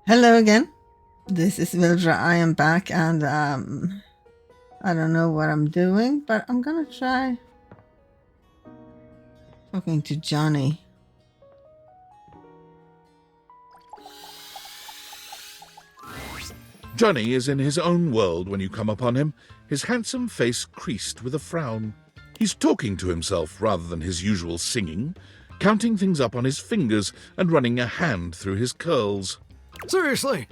Hello again. This is Vildra. I am back and I don't know what I'm doing, but I'm gonna try talking to Johnny. Johnny is in his own world when you come upon him, his handsome face creased with a frown. He's talking to himself rather than his usual singing, counting things up on his fingers and running a hand through his curls. Seriously?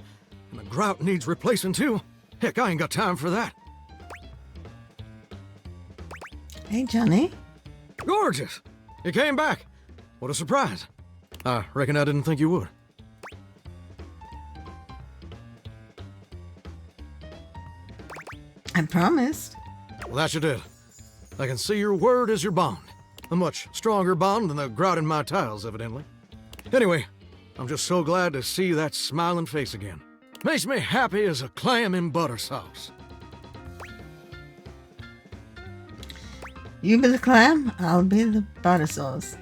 And the grout needs replacing too? Heck, I ain't got time for that. Hey, Johnny. Gorgeous! You came back. What a surprise. I reckon I didn't think you would. I promised. Well, that you did. I can see your word is your bond. A much stronger bond than the grout in my tiles, evidently. Anyway, I'm just so glad to see that smiling face again. Makes me happy as a clam in butter sauce. You be the clam, I'll be the butter sauce.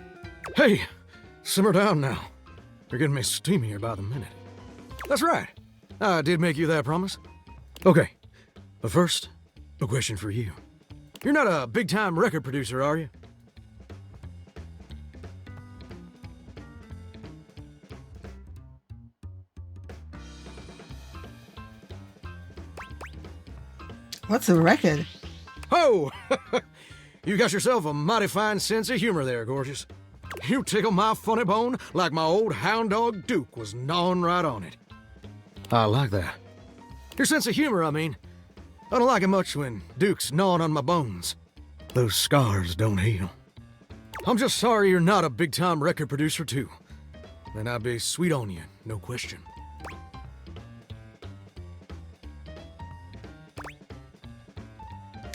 Hey, simmer down now. You're getting me steamier by the minute. That's right. I did make you that promise. Okay, but first, a question for you. You're not a big-time record producer, are you? What's a record? Oh! You got yourself a mighty fine sense of humor there, gorgeous. You tickle my funny bone like my old hound dog Duke was gnawing right on it. I like that. Your sense of humor, I mean. I don't like it much when Duke's gnawing on my bones. Those scars don't heal. I'm just sorry you're not a big-time record producer, too. Then I'd be sweet on you, no question.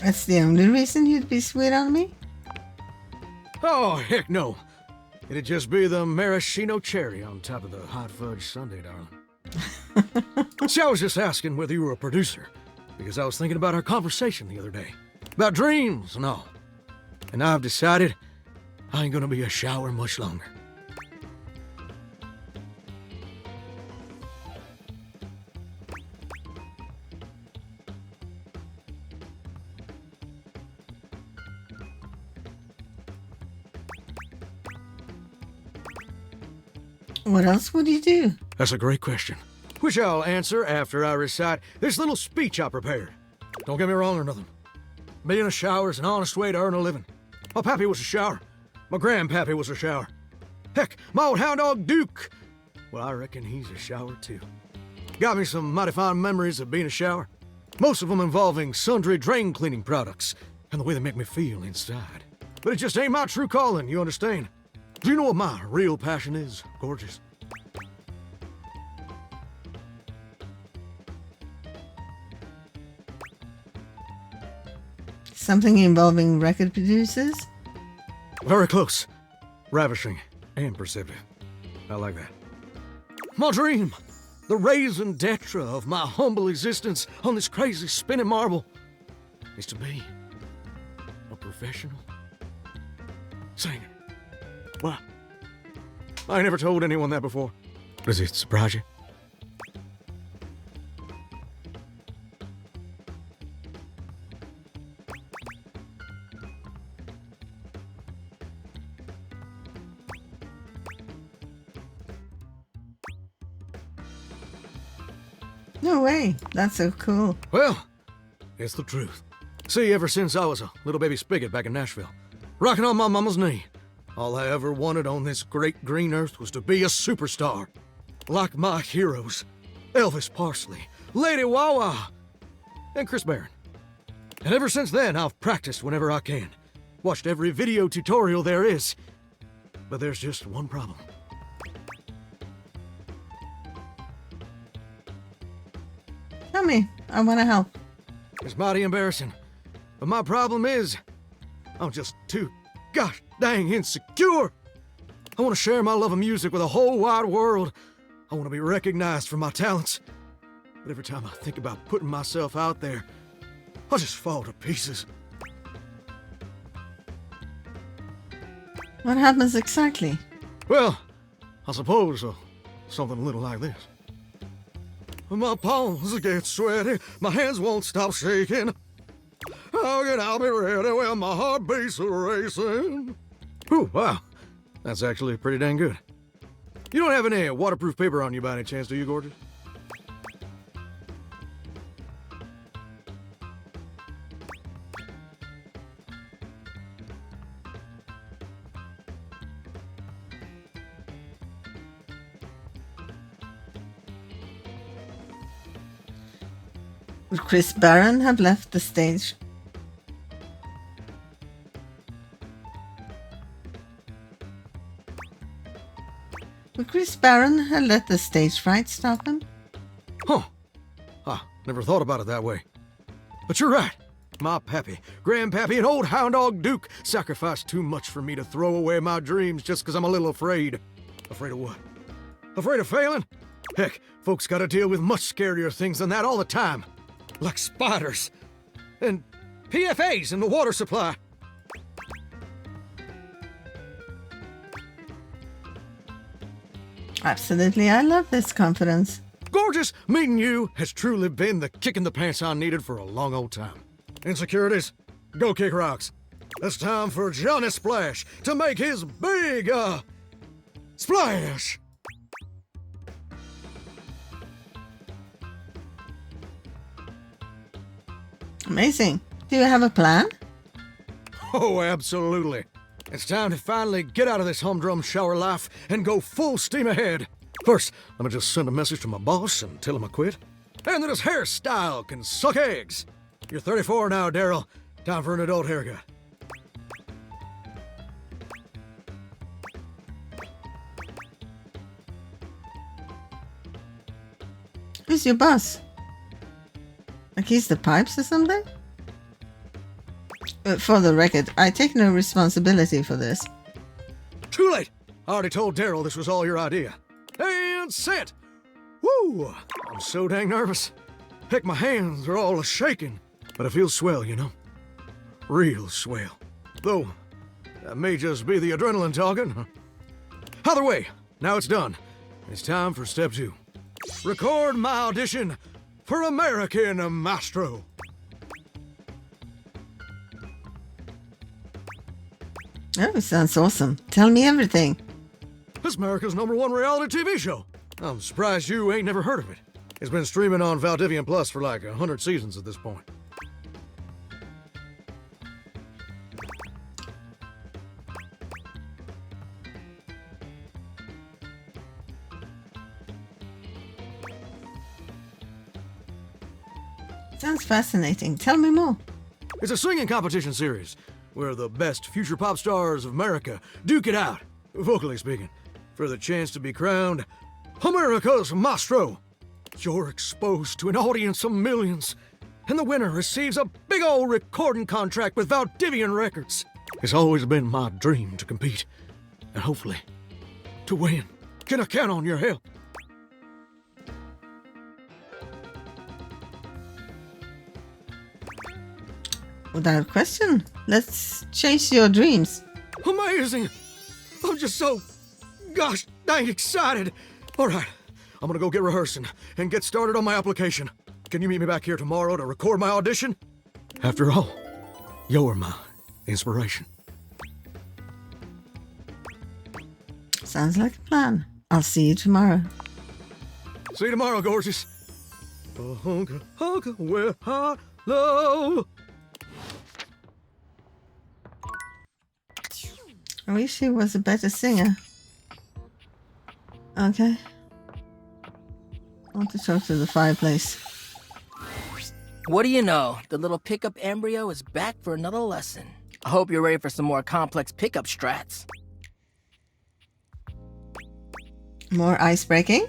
That's the only reason you'd be sweet on me? Oh, heck no. It'd just be the maraschino cherry on top of the hot fudge sundae, darling. See, I was just asking whether you were a producer, because I was thinking about our conversation the other day. About dreams and all. And I've decided I ain't gonna be a shower much longer. What else would you do? That's a great question, which I'll answer after I recite this little speech I prepared. Don't get me wrong or nothing. Being a shower is an honest way to earn a living. My pappy was a shower. My grandpappy was a shower. Heck, my old hound dog Duke. Well, I reckon he's a shower too. Got me some mighty fine memories of being a shower. Most of them involving sundry drain cleaning products and the way they make me feel inside. But it just ain't my true calling, you understand? Do you know what my real passion is, gorgeous? Something involving record producers? Very close. Ravishing and perceptive. I like that. My dream, the raison d'etre of my humble existence on this crazy spinning marble, is to be a professional singer. Wow. I never told anyone that before. Does it surprise you? No way. That's so cool. Well, it's the truth. See, ever since I was a little baby spigot back in Nashville, rocking on my mama's knee, all I ever wanted on this great green earth was to be a superstar. Like my heroes, Elvis Parsley, Lady Wawa, and Chris Barron. And ever since then, I've practiced whenever I can. Watched every video tutorial there is. But there's just one problem. Tell me. I want to help. It's mighty embarrassing. But my problem is, I'm just too gosh dang insecure. I want to share my love of music with the whole wide world. I want to be recognized for my talents. But every time I think about putting myself out there, I just fall to pieces. What happens exactly? Well, I suppose something a little like this. My palms get sweaty, my hands won't stop shaking. How can I be ready when my heart beats racing? Ooh, wow. That's actually pretty dang good. You don't have any waterproof paper on you by any chance, do you, Gorgeous? Would Chris Barron have left the stage? Would Chris Barron have let the stage fright stop him? Huh. Never thought about it that way. But you're right. My pappy, grandpappy, and old hound dog Duke sacrificed too much for me to throw away my dreams just because I'm a little afraid. Afraid of what? Afraid of failing? Heck, folks gotta deal with much scarier things than that all the time. Like spiders. And PFAs in the water supply. Absolutely, I love this confidence. Gorgeous, meeting you has truly been the kick in the pants I needed for a long old time. Insecurities, go kick rocks. It's time for Johnny Splash to make his big, splash! Amazing. Do you have a plan? Oh, absolutely. It's time to finally get out of this humdrum shower life and go full steam ahead. First, let me just send a message to my boss and tell him I quit. And that his hairstyle can suck eggs. You're 34 now, Daryl. Time for an adult haircut. Who's your boss? Like he's the pipes or something? For the record, I take no responsibility for this. Too late! I already told Daryl this was all your idea. And set! Woo! I'm so dang nervous. Heck, my hands are all a-shaking. But it feels swell, you know? Real swell. Though, that may just be the adrenaline talking. Either way, now it's done. It's time for step 2. Record my audition for American Maestro. Oh, sounds awesome. Tell me everything. It's America's #1 reality TV show. I'm surprised you ain't never heard of it. It's been streaming on Valdivian Plus for like 100 seasons at this point. Sounds fascinating. Tell me more. It's a singing competition series where the best future pop stars of America duke it out, vocally speaking, for the chance to be crowned America's Maestro. You're exposed to an audience of millions, and the winner receives a big old recording contract with Valdivian Records. It's always been my dream to compete, and hopefully, to win. Can I count on your help? Without question. Let's chase your dreams. Amazing! I'm just so, gosh dang excited. All right, I'm gonna go get rehearsing and get started on my application. Can you meet me back here tomorrow to record my audition? After all, you're my inspiration. Sounds like a plan. I'll see you tomorrow. See you tomorrow, gorgeous. Hunka, hunka, where hello. I wish he was a better singer. Okay. I want to talk to the fireplace. What do you know? The little pickup embryo is back for another lesson. I hope you're ready for some more complex pickup strats. More ice breaking?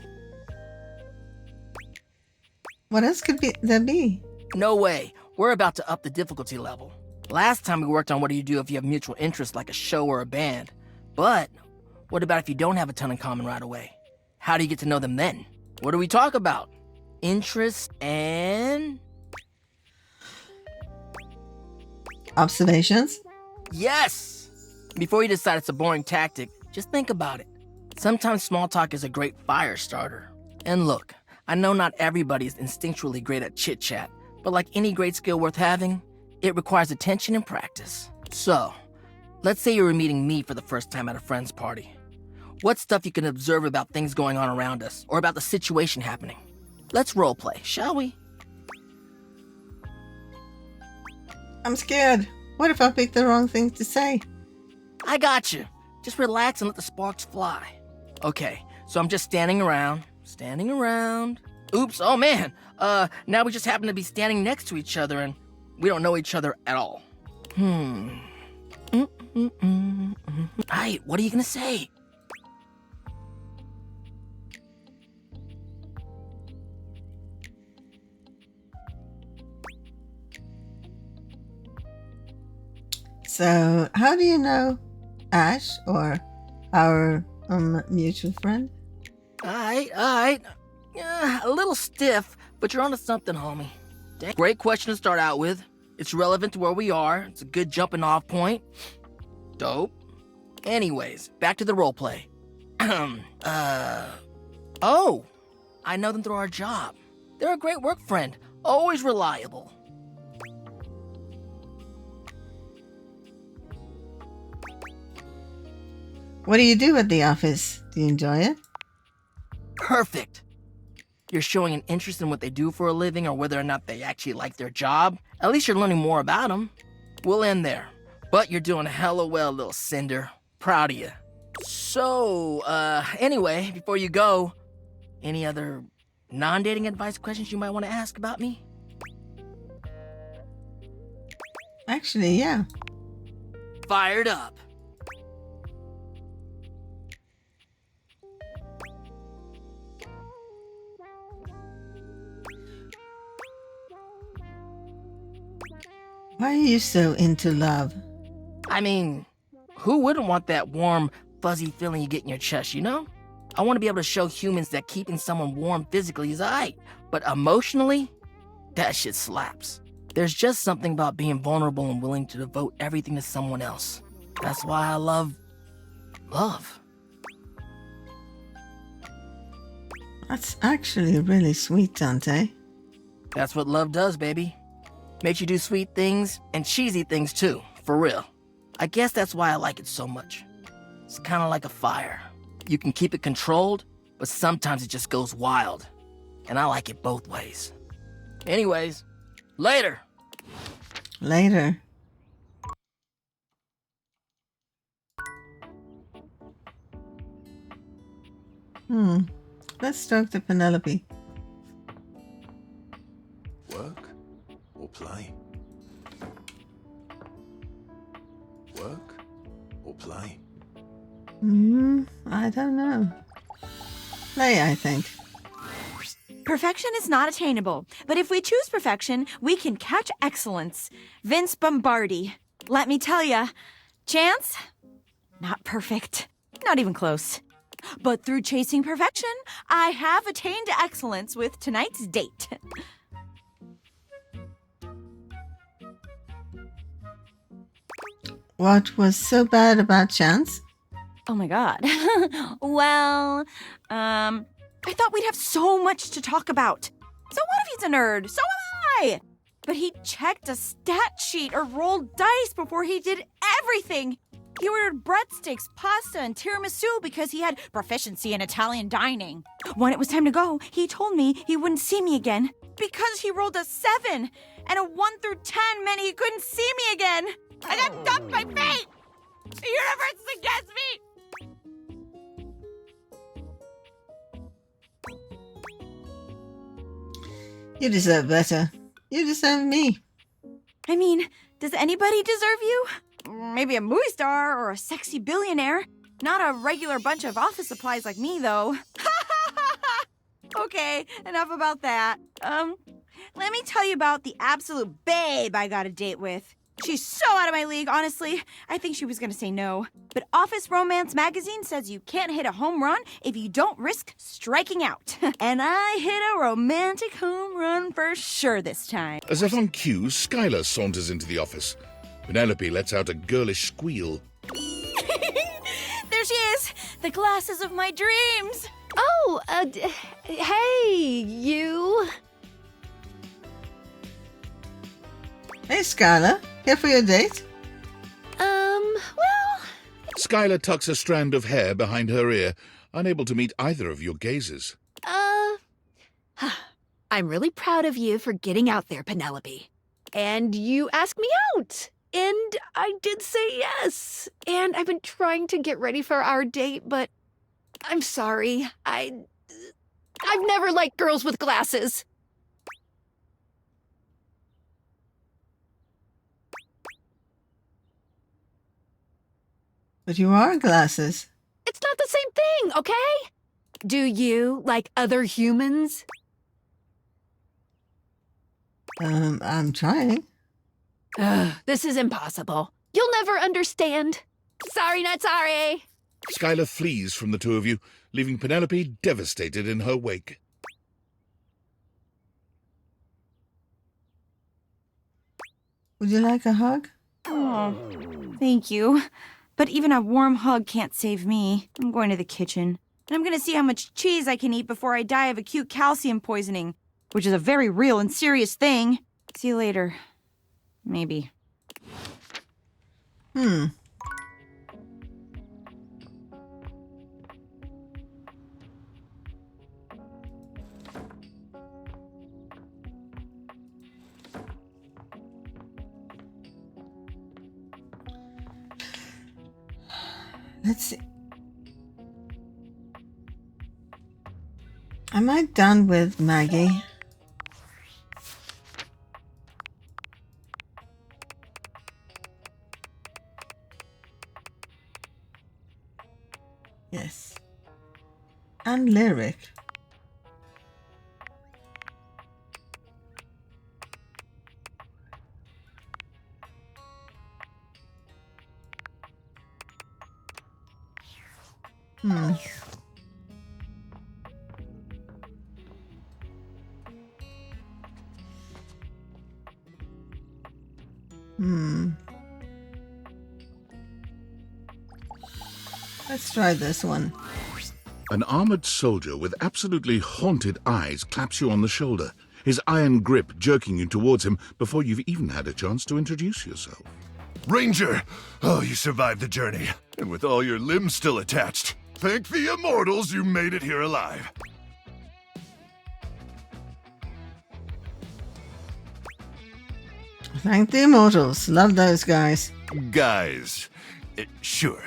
What else could there be? No way. We're about to up the difficulty level. Last time we worked on what do you do if you have mutual interests like a show or a band. But what about if you don't have a ton in common right away? How do you get to know them then? What do we talk about? Interests and... Observations? Yes! Before you decide it's a boring tactic, just think about it. Sometimes small talk is a great fire starter. And look, I know not everybody is instinctually great at chit-chat, but like any great skill worth having, it requires attention and practice. So, let's say you were meeting me for the first time at a friend's party. What's stuff you can observe about things going on around us, or about the situation happening? Let's roleplay, shall we? I'm scared. What if I pick the wrong thing to say? I got you. Just relax and let the sparks fly. Okay, so I'm just standing around. Oops, oh man. Now we just happen to be standing next to each other and we don't know each other at all. Aight, what are you gonna say? So, how do you know Ash, or our mutual friend? Alright. Yeah, a little stiff, but you're onto something, homie. Dang. Great question to start out with. It's relevant to where we are. It's a good jumping off point. Dope. Anyways, back to the roleplay. Oh, I know them through our job. They're a great work friend, always reliable. What do you do at the office? Do you enjoy it? Perfect. You're showing an interest in what they do for a living or whether or not they actually like their job. At least you're learning more about them. We'll end there. But you're doing hella well, little Cinder. Proud of you. So, anyway, before you go, any other non-dating advice questions you might want to ask about me? Actually, yeah. Fired up. Why are you so into love? I mean, who wouldn't want that warm, fuzzy feeling you get in your chest, you know? I want to be able to show humans that keeping someone warm physically is alright, but emotionally, that shit slaps. There's just something about being vulnerable and willing to devote everything to someone else. That's why I love That's actually really sweet, Dante. That's what love does, baby. Makes you do sweet things and cheesy things too, for real. I guess that's why I like it so much. It's kind of like a fire. You can keep it controlled, but sometimes it just goes wild. And I like it both ways. Anyways, later. Later. Let's talk to Penelope. Work or play? Work or play? I don't know. Play, I think. Perfection is not attainable, but if we choose perfection, we can catch excellence. Vince Bombardi. Let me tell ya, Chance? Not perfect. Not even close. But through chasing perfection, I have attained excellence with tonight's date. What was so bad about Chance? Oh my god. Well, I thought we'd have so much to talk about. So what if he's a nerd? So am I! But he checked a stat sheet or rolled dice before he did everything. He ordered breadsticks, pasta, and tiramisu because he had proficiency in Italian dining. When it was time to go, he told me he wouldn't see me again because he rolled a 7, and a 1 through 10 meant he couldn't see me again. I got dumped by fate! The universe against me! You deserve better. You deserve me. I mean, does anybody deserve you? Maybe a movie star or a sexy billionaire. Not a regular bunch of office supplies like me, though. Okay, enough about that. Let me tell you about the absolute babe I got a date with. She's so out of my league, honestly. I think she was gonna say no. But Office Romance magazine says you can't hit a home run if you don't risk striking out. And I hit a romantic home run for sure this time. As if on cue, Skylar saunters into the office. Penelope lets out a girlish squeal. There she is! The glasses of my dreams! Oh, hey, you. Hey, Skylar. Here for your date? Well, Skylar tucks a strand of hair behind her ear, unable to meet either of your gazes. I'm really proud of you for getting out there, Penelope. And you asked me out. And I did say yes. And I've been trying to get ready for our date, but I'm sorry. I've never liked girls with glasses. But you are glasses. It's not the same thing, okay? Do you like other humans? I'm trying. Ugh, this is impossible. You'll never understand. Sorry, not sorry. Skylar flees from the two of you, leaving Penelope devastated in her wake. Would you like a hug? Oh, thank you. But even a warm hug can't save me. I'm going to the kitchen. And I'm going to see how much cheese I can eat before I die of acute calcium poisoning, which is a very real and serious thing. See you later. Maybe. Let's see. Am I done with Maggie? Yes. And Lyric. Let's try this one. An armored soldier with absolutely haunted eyes claps you on the shoulder, his iron grip jerking you towards him before you've even had a chance to introduce yourself. Ranger! Oh, you survived the journey, and with all your limbs still attached. Thank the immortals you made it here alive. Thank the immortals. Love those guys. Guys. Sure.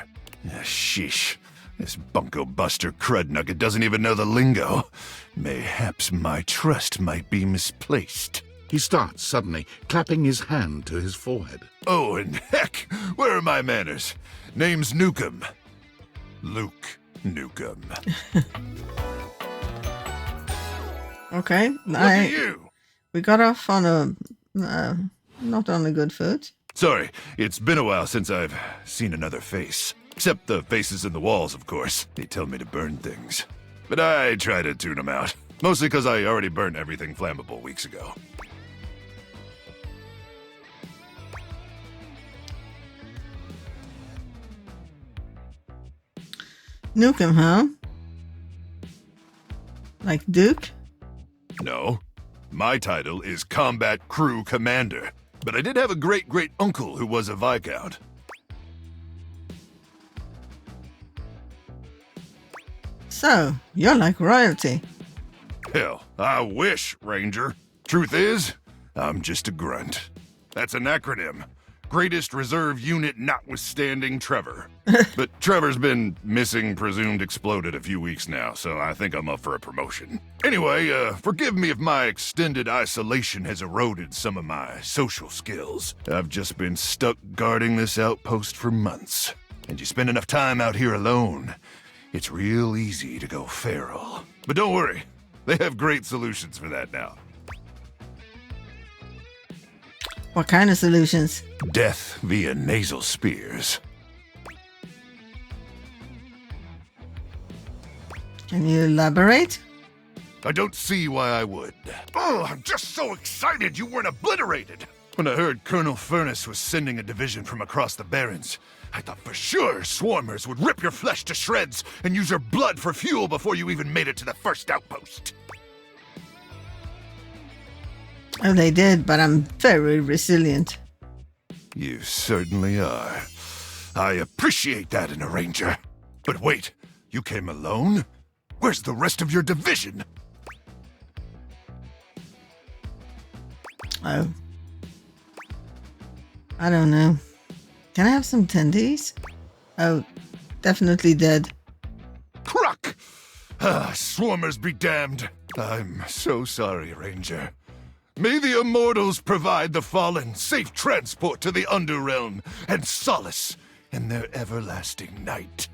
Sheesh. This bunko buster crud nugget doesn't even know the lingo. Mayhaps my trust might be misplaced. He starts suddenly, clapping his hand to his forehead. Oh, and heck, where are my manners? Name's Nukem. Luke Nukem. Okay. Look at you! We got off on a not on a good foot. Sorry, it's been a while since I've seen another face. Except the faces in the walls, of course. They tell me to burn things. But I try to tune them out. Mostly because I already burned everything flammable weeks ago. Nukem, huh? Like Duke? No. My title is Combat Crew Commander. But I did have a great-great-uncle who was a Viscount. So, you're like royalty. Hell, I wish, Ranger. Truth is, I'm just a grunt. That's an acronym. Greatest Reserve Unit Notwithstanding Trevor. But Trevor's been missing, presumed exploded a few weeks now, so I think I'm up for a promotion. Anyway, forgive me if my extended isolation has eroded some of my social skills. I've just been stuck guarding this outpost for months. And you spend enough time out here alone, it's real easy to go feral. But don't worry, they have great solutions for that now. What kind of solutions? Death via nasal spears. Can you elaborate? I don't see why I would. Oh, I'm just so excited you weren't obliterated! When I heard Colonel Furness was sending a division from across the Barrens, I thought for sure swarmers would rip your flesh to shreds and use your blood for fuel before you even made it to the first outpost. Oh, they did, but I'm very resilient. You certainly are. I appreciate that in a ranger. But wait, you came alone? Where's the rest of your division? Oh. I don't know. Can I have some tendies? Oh, definitely dead. Cruck! Ah, swarmers be damned. I'm so sorry, Ranger. May the immortals provide the fallen safe transport to the Underrealm and solace in their everlasting night.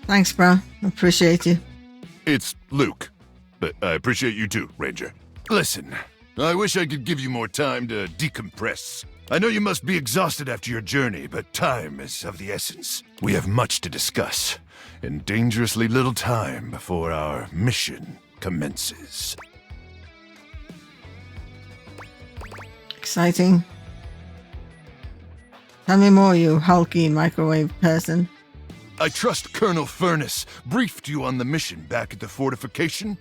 Thanks, bro. Appreciate you. It's Luke, but I appreciate you too, Ranger. Listen, I wish I could give you more time to decompress. I know you must be exhausted after your journey, but time is of the essence. We have much to discuss, and dangerously little time before our mission commences. Exciting. Tell me more, you hulky microwave person. I trust Colonel Furness briefed you on the mission back at the fortification?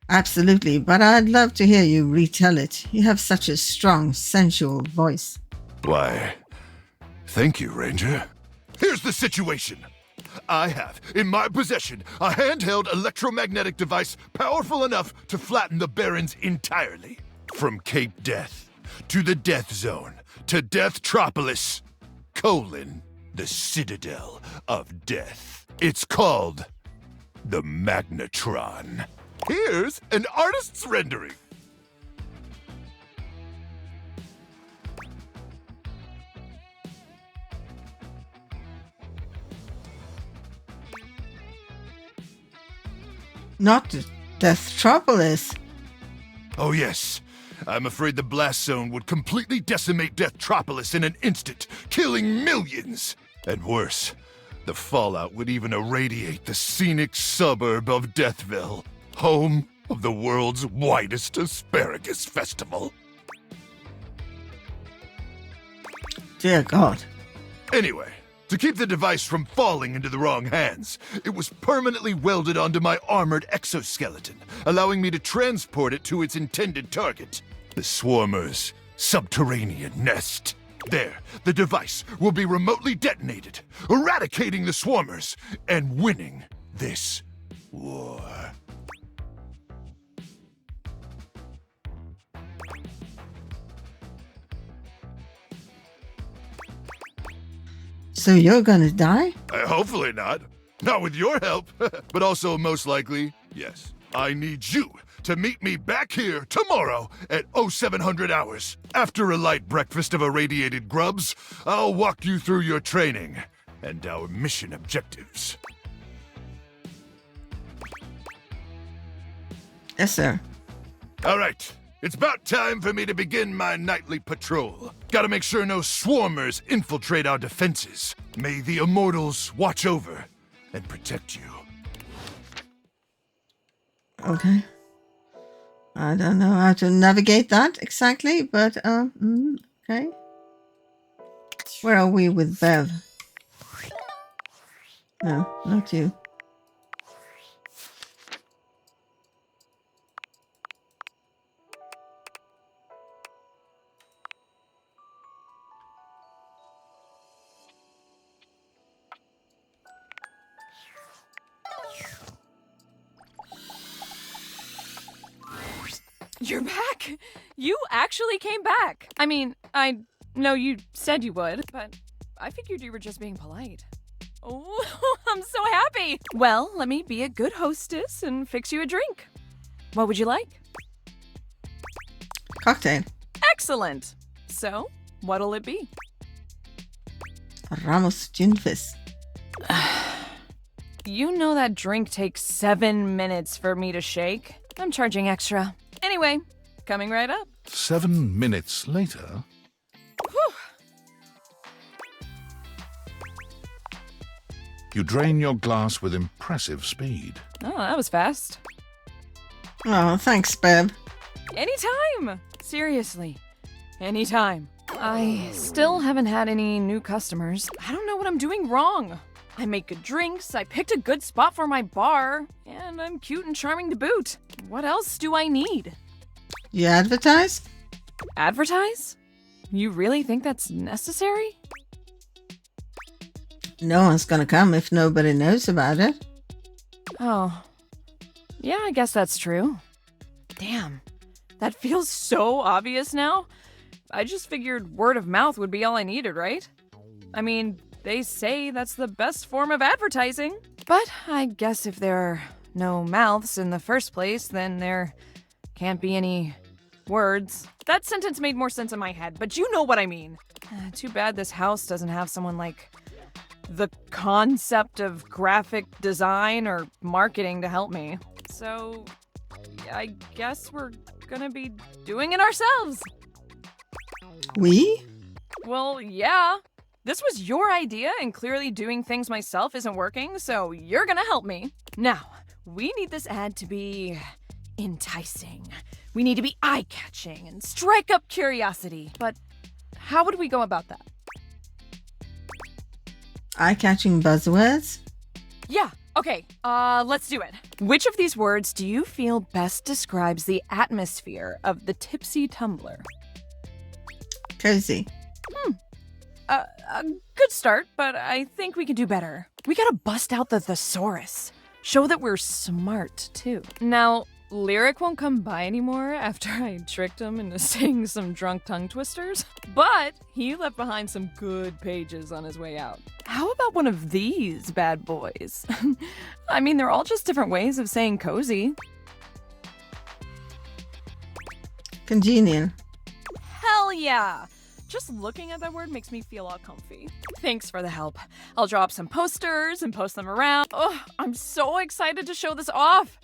Absolutely, but I'd love to hear you retell it. You have such a strong, sensual voice. Why, thank you, Ranger. Here's the situation. I have in my possession a handheld electromagnetic device powerful enough to flatten the Barrens entirely. From Cape Death to the Death Zone to Deathtropolis, the Citadel of Death. It's called the Magnetron. Here's an artist's rendering. Not Deathtropolis. Oh yes, I'm afraid the blast zone would completely decimate Deathtropolis in an instant, killing millions. And worse, the fallout would even irradiate the scenic suburb of Deathville, home of the world's widest asparagus festival. Dear God. Anyway, to keep the device from falling into the wrong hands, it was permanently welded onto my armored exoskeleton, allowing me to transport it to its intended target, the Swarmer's subterranean nest. There, the device will be remotely detonated, eradicating the Swarmers and winning this war. So you're gonna die? Hopefully not. Not with your help. But also, most likely, yes. I need you to meet me back here tomorrow at 0700 hours. After a light breakfast of irradiated grubs, I'll walk you through your training and our mission objectives. Yes, sir. All right. It's about time for me to begin my nightly patrol. Gotta make sure no swarmers infiltrate our defenses. May the immortals watch over and protect you. Okay. I don't know how to navigate that exactly, but, okay. Where are we with Bev? No, not you. You're back! You actually came back! I mean, I know you said you would, but I figured you were just being polite. Oh, I'm so happy! Well, let me be a good hostess and fix you a drink. What would you like? Cocktail. Excellent! So, what'll it be? Ramos Gin Fizz. You know that drink takes 7 minutes for me to shake. I'm charging extra. Anyway, coming right up. 7 minutes later. Whew. You drain your glass with impressive speed. Oh, that was fast. Oh, thanks, Beb. Anytime! Seriously. Anytime. I still haven't had any new customers. I don't know what I'm doing wrong. I make good drinks, I picked a good spot for my bar, and I'm cute and charming to boot. What else do I need? You advertise? Advertise? You really think that's necessary? No one's gonna come if nobody knows about it. Oh. Yeah, I guess that's true. Damn. That feels so obvious now. I just figured word of mouth would be all I needed, right? I mean, they say that's the best form of advertising. But I guess if there are no mouths in the first place, then there can't be any words. That sentence made more sense in my head, but you know what I mean. Too bad this house doesn't have someone like the concept of graphic design or marketing to help me. So, I guess we're gonna be doing it ourselves. We? Well, yeah. This was your idea, and clearly doing things myself isn't working, so you're gonna help me. Now, we need this ad to be enticing. We need to be eye-catching and strike up curiosity. But how would we go about that? Eye-catching buzzwords? Yeah, okay, let's do it. Which of these words do you feel best describes the atmosphere of the Tipsy Tumbler? Cozy. A good start, but I think we can do better. We gotta bust out the thesaurus. Show that we're smart, too. Now, Lyric won't come by anymore after I tricked him into saying some drunk tongue twisters, but he left behind some good pages on his way out. How about one of these bad boys? I mean, they're all just different ways of saying cozy. Congenial. Hell yeah! Just looking at that word makes me feel all comfy. Thanks for the help. I'll draw up some posters and post them around. Oh, I'm so excited to show this off.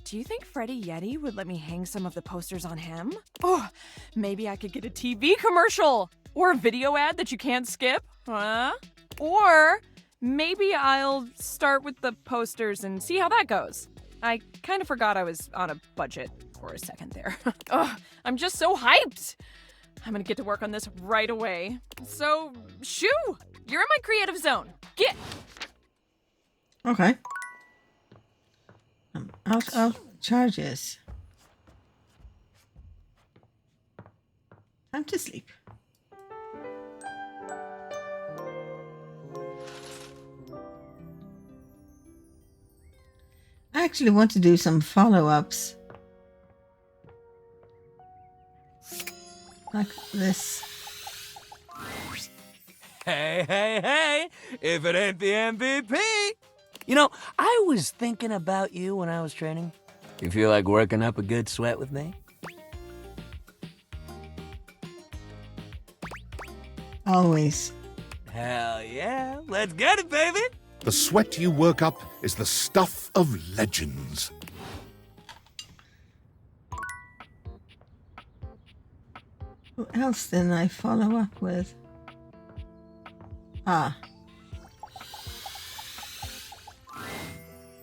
Do you think Freddie Yeti would let me hang some of the posters on him? Oh, maybe I could get a TV commercial or a video ad that you can't skip, huh? Or maybe I'll start with the posters and see how that goes. I kind of forgot I was on a budget for a second there. Oh, I'm just so hyped. I'm gonna get to work on this right away. So, shoo! You're in my creative zone. Get! Okay. I'm out of charges. Time to sleep. I actually want to do some follow-ups. Like this. Hey, if it ain't the MVP. You know, I was thinking about you when I was training. You feel like working up a good sweat with me? Always. Hell yeah, let's get it, baby. The sweat you work up is the stuff of legends. Who else didn't I follow up with? Ah.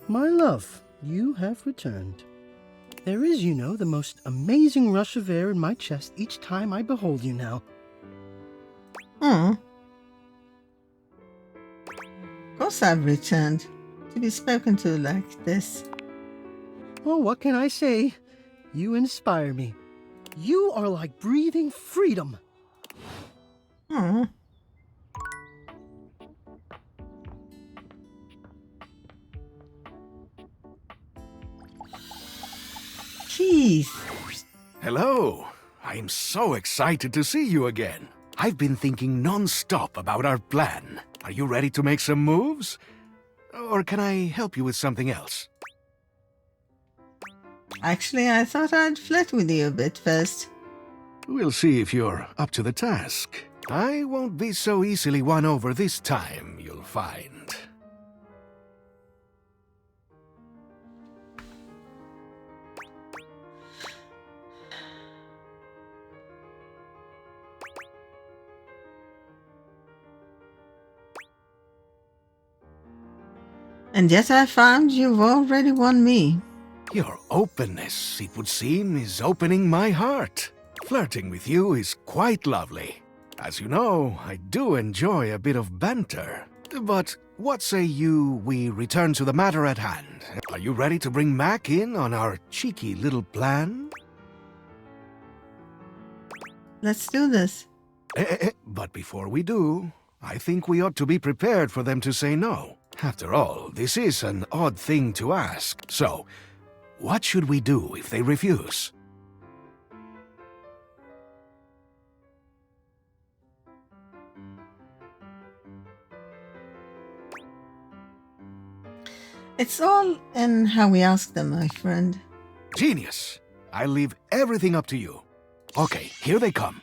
My love, you have returned. There is, you know, the most amazing rush of air in my chest each time I behold you now. Hmm. Of course I've returned. To be spoken to like this. Oh, what can I say? You inspire me. You are like breathing freedom. Hmm. Keith. Hello. I am so excited to see you again. I've been thinking non-stop about our plan. Are you ready to make some moves? Or can I help you with something else? Actually, I thought I'd flirt with you a bit first. We'll see if you're up to the task. I won't be so easily won over this time, you'll find. And yet I found you've already won me. Your openness, it would seem, is opening my heart. Flirting with you is quite lovely. As you know, I do enjoy a bit of banter. But what say we return to the matter at hand? Are you ready to bring Mac in on our cheeky little plan? Let's do this. But before we do, I think we ought to be prepared for them to say no. After all, this is an odd thing to ask. So, what should we do if they refuse? It's all in how we ask them, my friend. Genius! I'll leave everything up to you. Okay, here they come.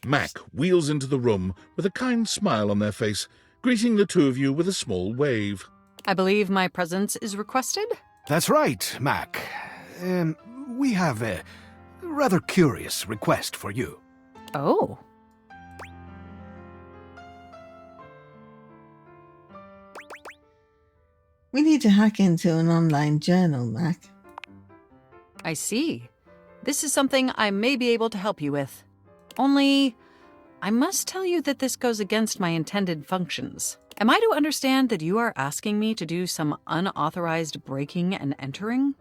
Mac wheels into the room with a kind smile on their face, greeting the two of you with a small wave. I believe my presence is requested? That's right, Mac. We have a rather curious request for you. Oh. We need to hack into an online journal, Mac. I see. This is something I may be able to help you with. Only, I must tell you that this goes against my intended functions. Am I to understand that you are asking me to do some unauthorized breaking and entering?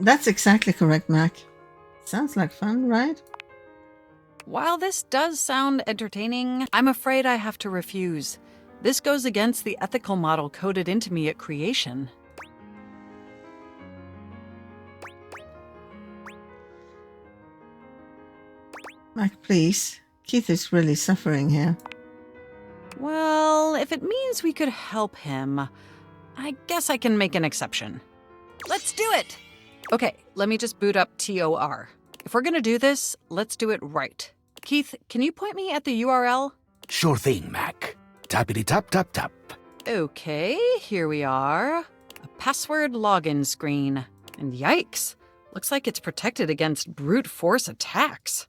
That's exactly correct, Mac. Sounds like fun, right? While this does sound entertaining, I'm afraid I have to refuse. This goes against the ethical model coded into me at creation. Mac, please. Keith is really suffering here. Well, if it means we could help him, I guess I can make an exception. Let's do it! Okay, let me just boot up TOR. If we're gonna do this, let's do it right. Keith, can you point me at the URL? Sure thing, Mac. Tappity tap tap tap. Okay, here we are. A password login screen. And yikes, looks like it's protected against brute force attacks.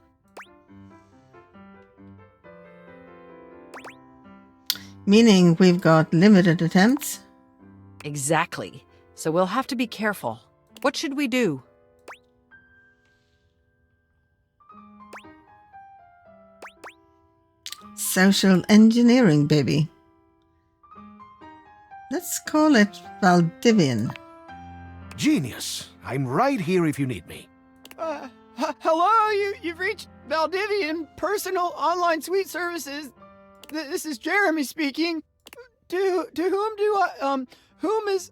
Meaning we've got limited attempts? Exactly. So we'll have to be careful. What should we do? Social engineering, baby. Let's call it Valdivian. Genius. I'm right here if you need me. Hello, you've reached Valdivian Personal Online Suite Services. This is Jeremy speaking. To whom is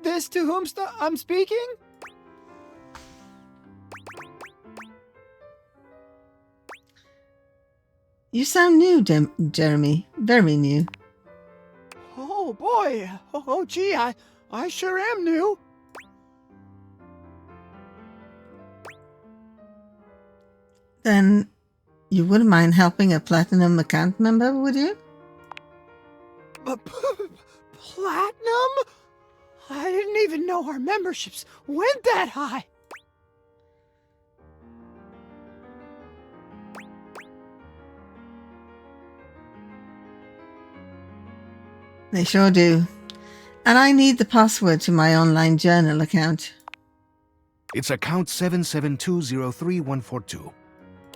this to whom I'm speaking? You sound new, Jeremy. Very new. Oh boy. Oh gee, I sure am new. Then you wouldn't mind helping a Platinum account member, would you? Platinum? I didn't even know our memberships went that high. They sure do. And I need the password to my online journal account. It's account 772034142.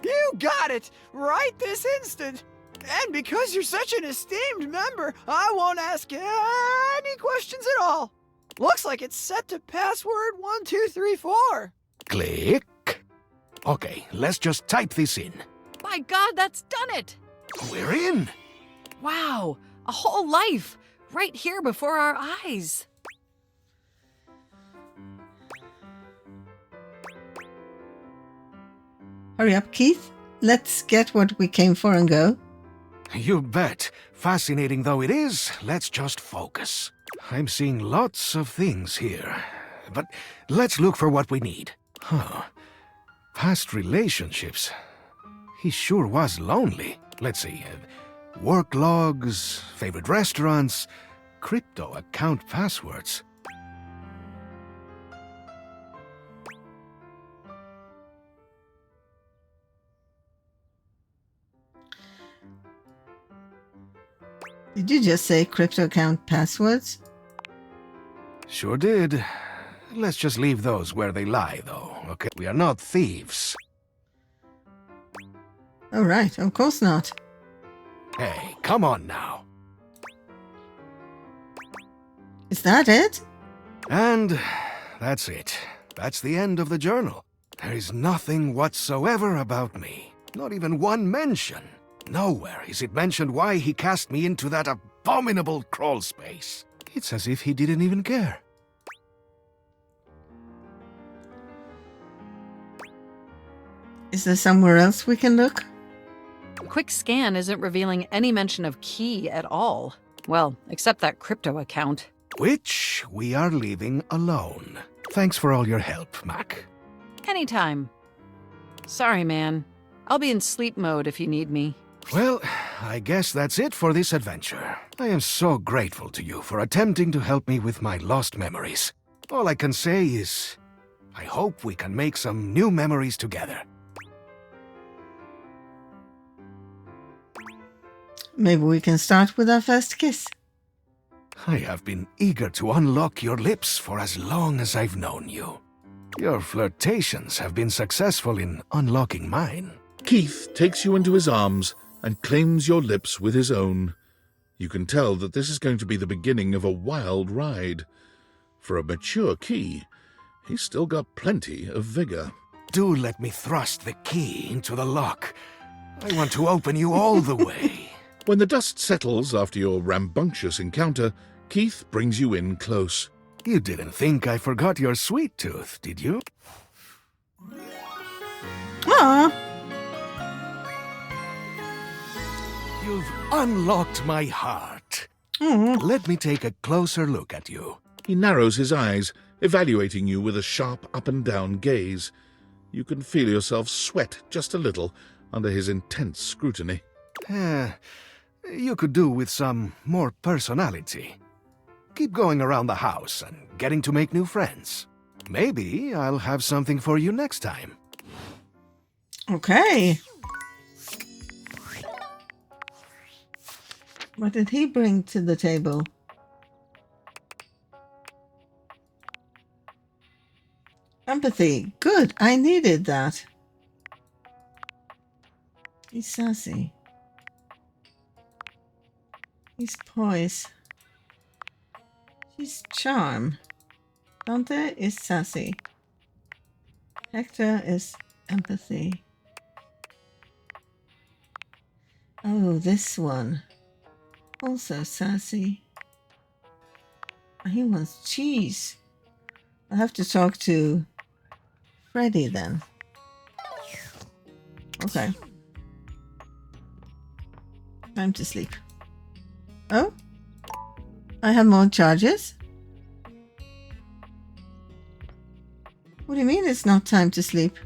You got it! Right this instant! And because you're such an esteemed member, I won't ask any questions at all. Looks like it's set to password 1234. Click. Okay, let's just type this in. My God, that's done it! We're in! Wow, a whole life! Right here before our eyes. Hurry up, Keith. Let's get what we came for and go. You bet. Fascinating though it is, let's just focus. I'm seeing lots of things here. But let's look for what we need. Past relationships. He sure was lonely. Let's see. work logs, favorite restaurants, crypto account passwords. Did you just say crypto account passwords? Sure did. Let's just leave those where they lie, though, okay? We are not thieves. Oh, right. Of course not. Hey, come on now. Is that it? And that's it. That's the end of the journal. There is nothing whatsoever about me. Not even one mention. Nowhere is it mentioned why he cast me into that abominable crawl space. It's as if he didn't even care. Is there somewhere else we can look? A quick scan isn't revealing any mention of Key at all. Well, except that crypto account. Which we are leaving alone. Thanks for all your help, Mac. Anytime. Sorry, man. I'll be in sleep mode if you need me. Well, I guess that's it for this adventure. I am so grateful to you for attempting to help me with my lost memories. All I can say is, I hope we can make some new memories together. Maybe we can start with our first kiss. I have been eager to unlock your lips for as long as I've known you. Your flirtations have been successful in unlocking mine. Keith takes you into his arms and claims your lips with his own. You can tell that this is going to be the beginning of a wild ride. For a mature Key, he's still got plenty of vigor. Do let me thrust the key into the lock. I want to open you all the way. When the dust settles after your rambunctious encounter, Keith brings you in close. You didn't think I forgot your sweet tooth, did you? Aww. You've unlocked my heart. Let me take a closer look at you. He narrows his eyes, evaluating you with a sharp up-and-down gaze. You can feel yourself sweat just a little under his intense scrutiny. You could do with some more personality. Keep going around the house and getting to make new friends. Maybe I'll have something for you next time. Okay. What did he bring to the table? Empathy. Good. I needed that. He's sassy. He's poise. She's charm. Dante is sassy. Hector is empathy. Oh, this one. Also sassy. He wants cheese. I'll have to talk to Freddy then. Okay. Time to sleep. Oh? I have more charges? What do you mean it's not time to sleep?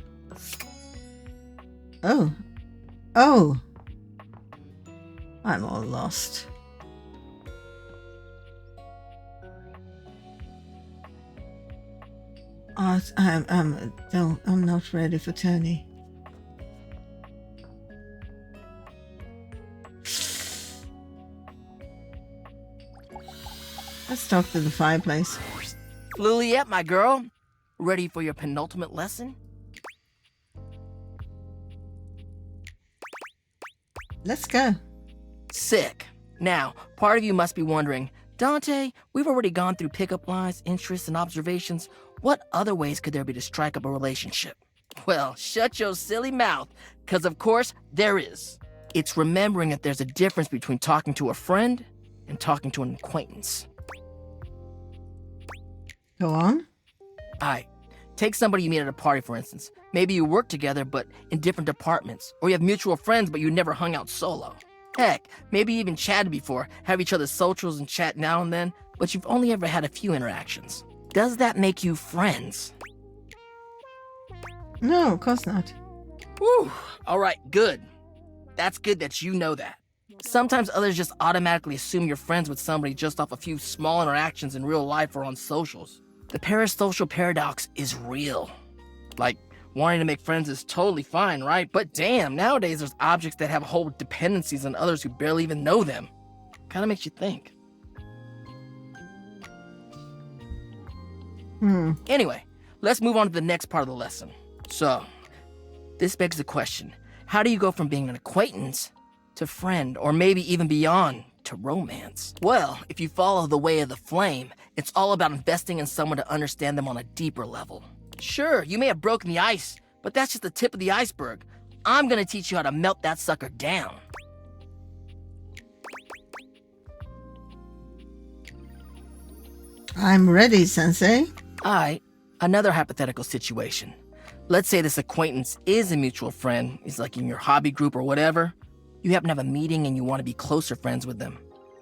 Oh. Oh. I'm all lost. I'm not ready for Tony. Let's talk to the fireplace. Liliette, my girl. Ready for your penultimate lesson? Let's go. Sick. Now, part of you must be wondering, Dante, we've already gone through pickup lines, interests, and observations. What other ways could there be to strike up a relationship? Well, shut your silly mouth, because of course there is. It's remembering that there's a difference between talking to a friend and talking to an acquaintance. Go on. Alright, take somebody you meet at a party, for instance. Maybe you work together, but in different departments. Or you have mutual friends, but you never hung out solo. Heck, maybe you even chatted before, have each other's socials and chat now and then, but you've only ever had a few interactions. Does that make you friends? No, of course not. Whew. Alright, good. That's good that you know that. Sometimes others just automatically assume you're friends with somebody just off a few small interactions in real life or on socials. The parasocial paradox is real. Like, wanting to make friends is totally fine, right? But damn, nowadays there's objects that have whole dependencies on others who barely even know them. Kinda makes you think. Anyway, let's move on to the next part of the lesson. So, this begs the question, how do you go from being an acquaintance to friend, or maybe even beyond, to romance? Well, if you follow the way of the flame, it's all about investing in someone to understand them on a deeper level. Sure, you may have broken the ice, but that's just the tip of the iceberg. I'm gonna teach you how to melt that sucker down. I'm ready, Sensei. Alright, another hypothetical situation. Let's say this acquaintance is a mutual friend, is like in your hobby group or whatever. You happen to have a meeting and you want to be closer friends with them.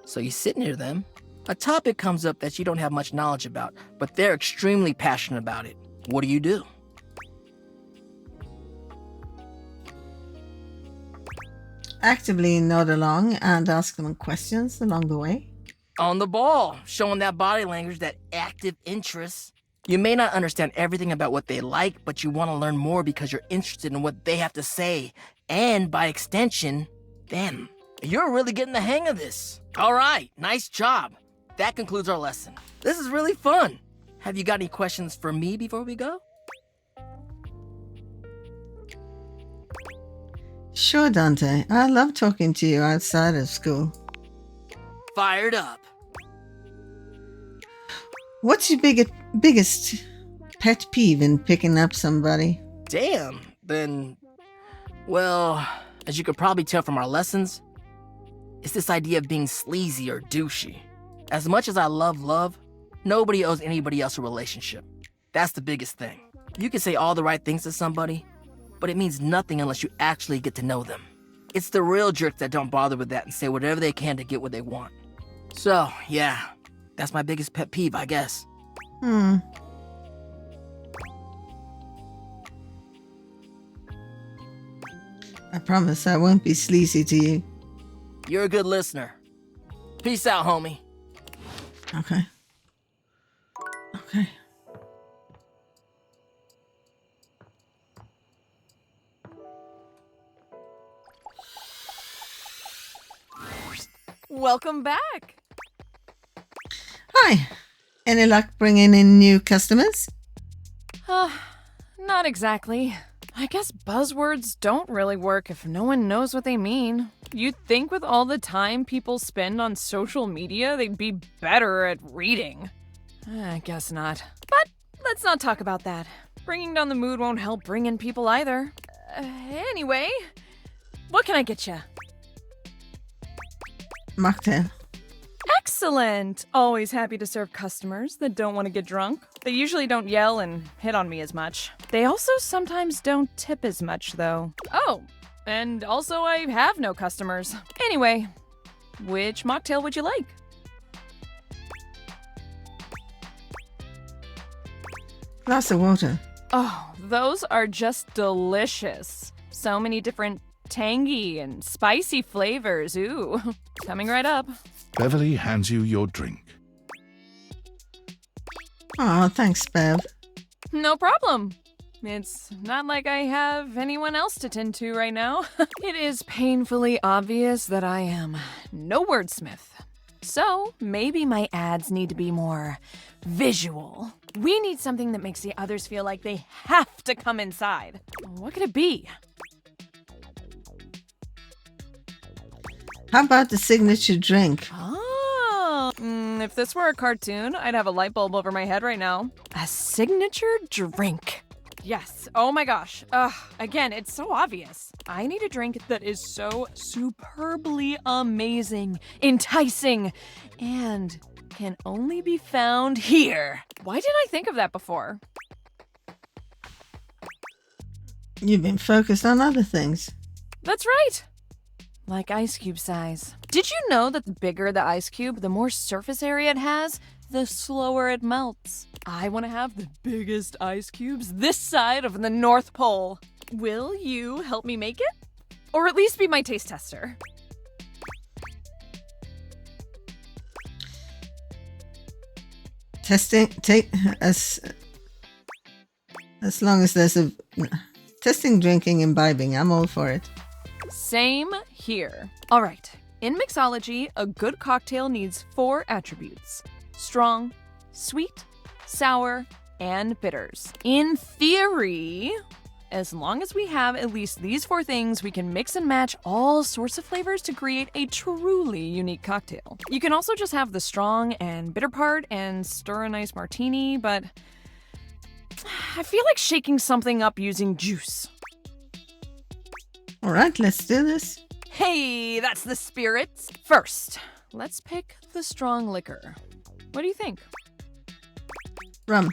So you sit near them. A topic comes up that you don't have much knowledge about, but they're extremely passionate about it. What do you do? Actively nod along and ask them questions along the way. On the ball, showing that body language, that active interest. You may not understand everything about what they like, but you want to learn more because you're interested in what they have to say, and by extension, them. You're really getting the hang of this. All right, nice job. That concludes our lesson. This is really fun. Have you got any questions for me before we go? Sure, Dante. I love talking to you outside of school. Fired up. What's your biggest pet peeve in picking up somebody? Damn, then, well, as you could probably tell from our lessons, it's this idea of being sleazy or douchey. As much as I love love, nobody owes anybody else a relationship. That's the biggest thing. You can say all the right things to somebody, but it means nothing unless you actually get to know them. It's the real jerks that don't bother with that and say whatever they can to get what they want. So, yeah, that's my biggest pet peeve, I guess. I promise I won't be sleazy to you. You're a good listener. Peace out, homie. Okay. Okay. Welcome back. Hi. Any luck bringing in new customers? Not exactly. I guess buzzwords don't really work if no one knows what they mean. You'd think with all the time people spend on social media, they'd be better at reading. I guess not. But let's not talk about that. Bringing down the mood won't help bring in people either. Anyway, what can I get you? Mocktail. Excellent! Always happy to serve customers that don't want to get drunk. They usually don't yell and hit on me as much. They also sometimes don't tip as much, though. Oh, and also I have no customers. Anyway, which mocktail would you like? Glass of water. Oh, those are just delicious. So many different tangy and spicy flavors. Ooh, coming right up. Beverly hands you your drink. Oh, thanks, Bev. No problem. It's not like I have anyone else to tend to right now. It is painfully obvious that I am no wordsmith. So maybe my ads need to be more visual. We need something that makes the others feel like they have to come inside. What could it be? How about the signature drink? Oh, if this were a cartoon, I'd have a light bulb over my head right now. A signature drink. Yes. Oh my gosh. Again, it's so obvious. I need a drink that is so superbly amazing, enticing, and can only be found here. Why didn't I think of that before? You've been focused on other things. That's right. Like ice cube size. Did you know that the bigger the ice cube, the more surface area it has, the slower it melts? I want to have the biggest ice cubes this side of the North Pole. Will you help me make it? Or at least be my taste tester? Take as long as there's a testing, drinking, imbibing. I'm all for it. Same here. All right. In mixology, a good cocktail needs 4 attributes: strong, sweet, sour, and bitters. In theory, as long as we have at least these 4 things, we can mix and match all sorts of flavors to create a truly unique cocktail. You can also just have the strong and bitter part and stir a nice martini, but I feel like shaking something up using juice. All right, let's do this. Hey, that's the spirit. First, let's pick the strong liquor. What do you think? Rum.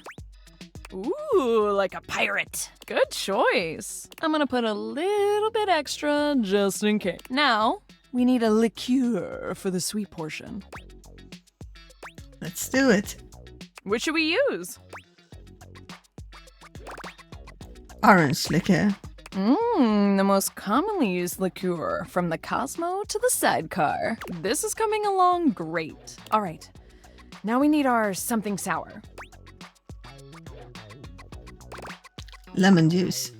Ooh, like a pirate. Good choice. I'm gonna put a little bit extra just in case. Now, we need a liqueur for the sweet portion. Let's do it. Which should we use? Orange liqueur. The most commonly used liqueur, from the Cosmo to the sidecar. This is coming along great. All right, now we need our something sour. Lemon juice.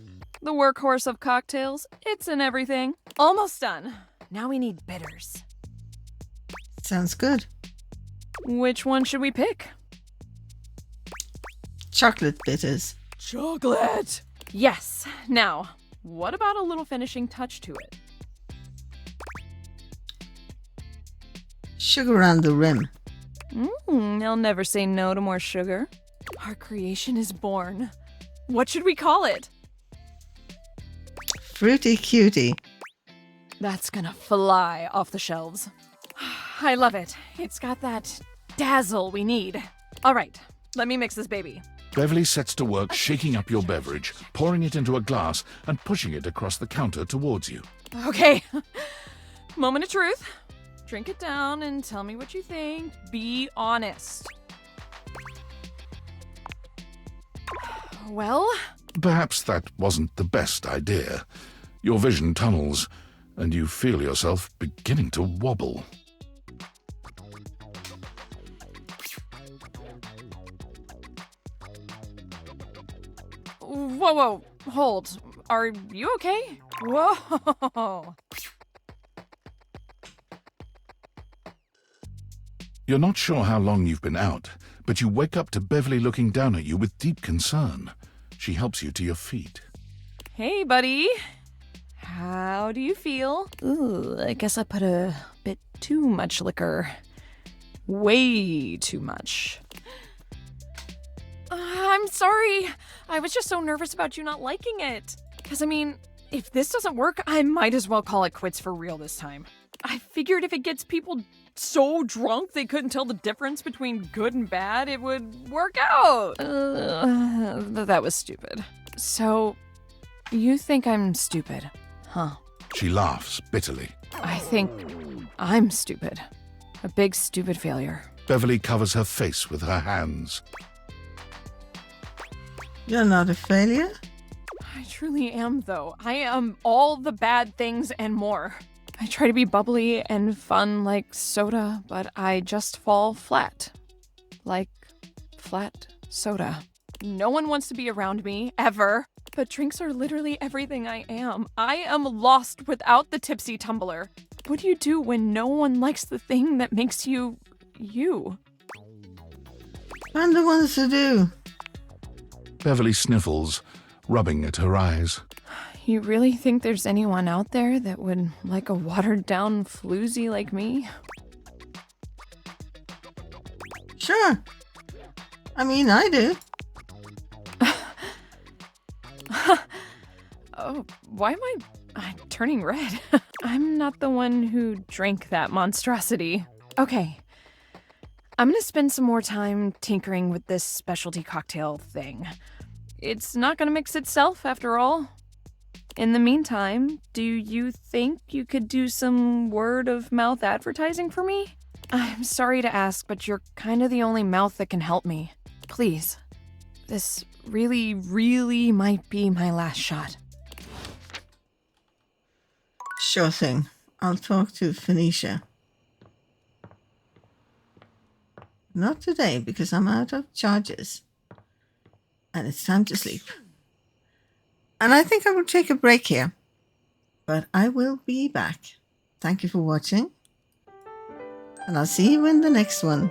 The workhorse of cocktails, it's in everything. Almost done. Now we need bitters. Sounds good. Which one should we pick? Chocolate bitters. Chocolate! Yes. Now, what about a little finishing touch to it? Sugar around the rim. I'll never say no to more sugar. Our creation is born. What should we call it? Fruity cutie. That's gonna fly off the shelves. I love it. It's got that dazzle we need. All right, let me mix this baby. Beverly sets to work shaking up your beverage, pouring it into a glass and pushing it across the counter towards you. Okay, moment of truth. Drink it down and tell me what you think. Be honest. Well? Perhaps that wasn't the best idea. Your vision tunnels, and you feel yourself beginning to wobble. Whoa, hold. Are you okay? Whoa. You're not sure how long you've been out, but you wake up to Beverly looking down at you with deep concern. She helps you to your feet. Hey, buddy. How do you feel? Ooh, I guess I put a bit too much liquor. Way too much. I'm sorry. I was just so nervous about you not liking it. Because, I mean, if this doesn't work, I might as well call it quits for real this time. I figured if it gets people so drunk they couldn't tell the difference between good and bad, it would work out. That was stupid. So, you think I'm stupid, huh? She laughs bitterly. I think I'm stupid. A big stupid failure. Beverly covers her face with her hands. You're not a failure. I truly am, though. I am all the bad things and more. I try to be bubbly and fun like soda, but I just fall flat. Like flat soda. No one wants to be around me, ever. But drinks are literally everything I am. I am lost without the tipsy tumbler. What do you do when no one likes the thing that makes you, you? Find the ones to do. Beverly sniffles, rubbing at her eyes. You really think there's anyone out there that would like a watered-down floozy like me? Sure. I mean, I do. Oh, why am I turning red? I'm not the one who drank that monstrosity. Okay. I'm gonna spend some more time tinkering with this specialty cocktail thing. It's not gonna mix itself, after all. In the meantime, do you think you could do some word-of-mouth advertising for me? I'm sorry to ask, but you're kind of the only mouth that can help me. Please. This really, really might be my last shot. Sure thing. I'll talk to Phoenicia. Not today, because I'm out of charges. And it's time to sleep. And I think I will take a break here. But I will be back. Thank you for watching. And I'll see you in the next one.